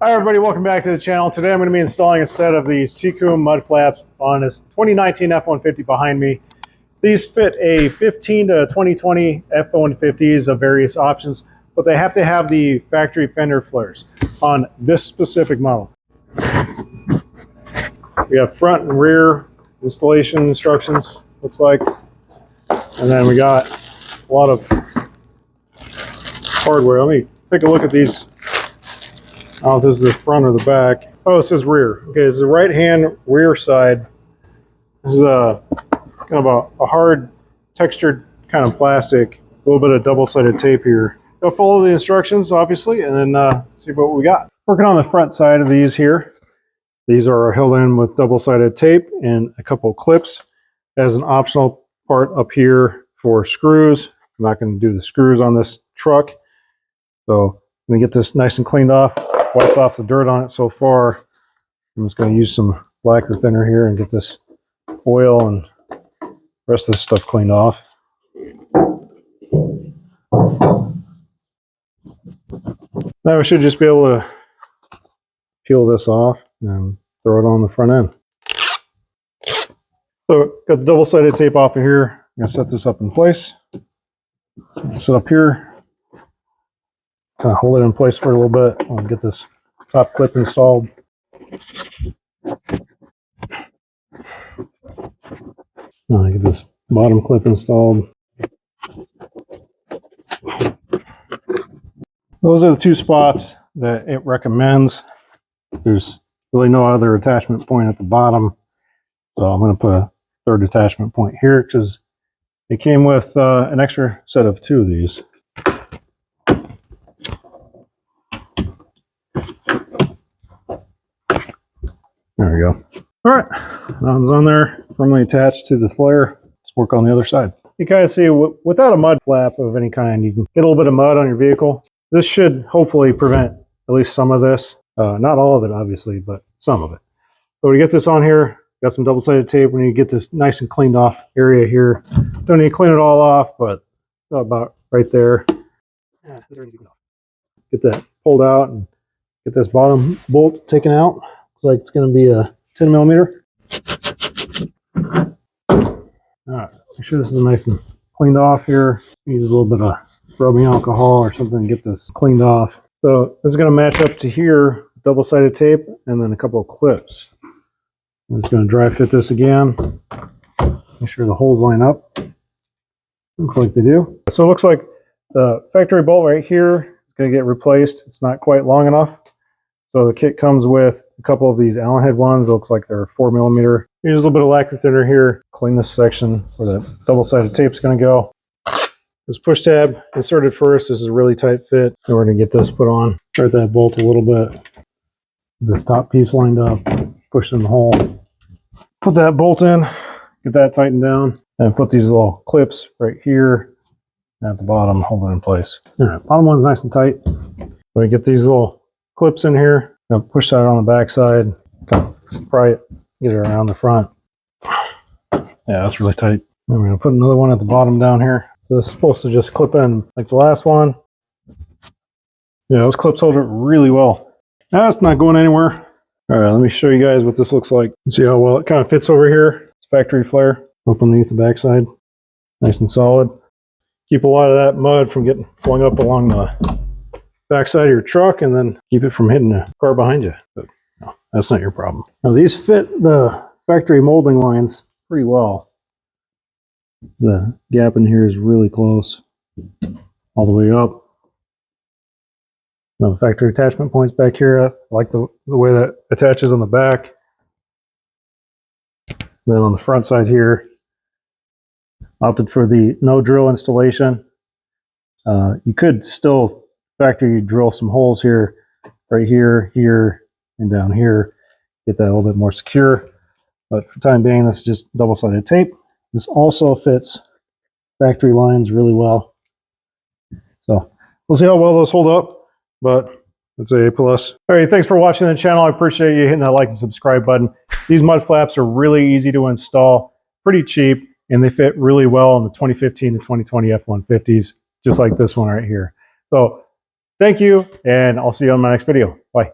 Hi everybody, welcome back to the channel. Today I'm going to be installing a set of these Tecoom Mudflaps on this 2019 F150 behind me. These fit a 15 to 2020 F150s of various options, but they have to have the factory fender flares on this specific model. We have front and rear installation instructions, looks like, and then we got a lot of hardware. Let me take a look at these. I don't know if this is the front or the back. Oh, it says rear. Okay, this is the right hand rear side. This is a kind of a hard textured kind of plastic. A little bit of double-sided tape here. Go follow the instructions, obviously, and then see what we got. Working on the front side of these here. These are held in with double-sided tape and a couple of clips. As an optional part up here for screws. I'm not going to do the screws on this truck. So I'm going to get this nice and cleaned off. Wiped off the dirt on it so far. I'm just going to use some lacquer thinner here and get this oil and the rest of this stuff cleaned off. Now we should just be able to peel this off and throw it on the front end. So got the double-sided tape off of here. I'm going to set this up in place. Set up here. Kind of hold it in place for a little bit. I'll get this top clip installed. I'll get this bottom clip installed. Those are the two spots that it recommends. There's really no other attachment point at the bottom. So I'm going to put a third attachment point here because it came with an extra set of two of these. There we go. All right, that one's on there, firmly attached to the flare. Let's work on the other side. You guys see, without a mud flap of any kind, you can get a little bit of mud on your vehicle. This should hopefully prevent at least some of this. Not all of it, obviously, but some of it. So we get this on here, got some double-sided tape. We need to get this nice and cleaned off area here. Don't need to clean it all off, but about right there. Get that pulled out and get this bottom bolt taken out. Looks like it's going to be a 10 millimeter. All right, make sure this is nice and cleaned off here. Use a little bit of rubbing alcohol or something to get this cleaned off. So this is going to match up to here, double-sided tape, and then a couple of clips. I'm just going to dry fit this again. Make sure the holes line up. Looks like they do. So it looks like the factory bolt right here is going to get replaced. It's not quite long enough. So the kit comes with a couple of these Allen head ones. It looks like they're 4 millimeter. Use a little bit of lacquer thinner here. Clean this section where the double-sided tape is going to go. This push tab inserted first. This is a really tight fit. And we're going to get this put on. Start that bolt a little bit. This top piece lined up. Push in the hole. Put that bolt in. Get that tightened down. And put these little clips right here at the bottom. Hold it in place. All right, bottom one's nice and tight. We get these little clips in here. Push that on the back side. Pry it. Get it around the front. Yeah, that's really tight. And we're going to put another one at the bottom down here. So it's supposed to just clip in like the last one. Yeah, those clips hold it really well. That's not going anywhere. All right, let me show you guys what this looks like. See how well it kind of fits over here. It's factory flare up underneath the backside. Nice and solid. Keep a lot of that mud from getting flung up along the backside of your truck, and then keep it from hitting the car behind you. But no, that's not your problem. Now these fit the factory molding lines pretty well. The gap in here is really close, all the way up. Now the factory attachment points back here. I like the way that attaches on the back. Then on the front side here, opted for the no drill installation. You could still factory drill some holes here, right here, here, and down here. Get that a little bit more secure. But for the time being, this is just double-sided tape. This also fits factory lines really well. So we'll see how well those hold up, but it's a plus. All right, thanks for watching the channel. I appreciate you hitting that like and subscribe button. These mud flaps are really easy to install, pretty cheap, and they fit really well in the 2015 to 2020 F150s, just like this one right here. So thank you, and I'll see you on my next video. Bye.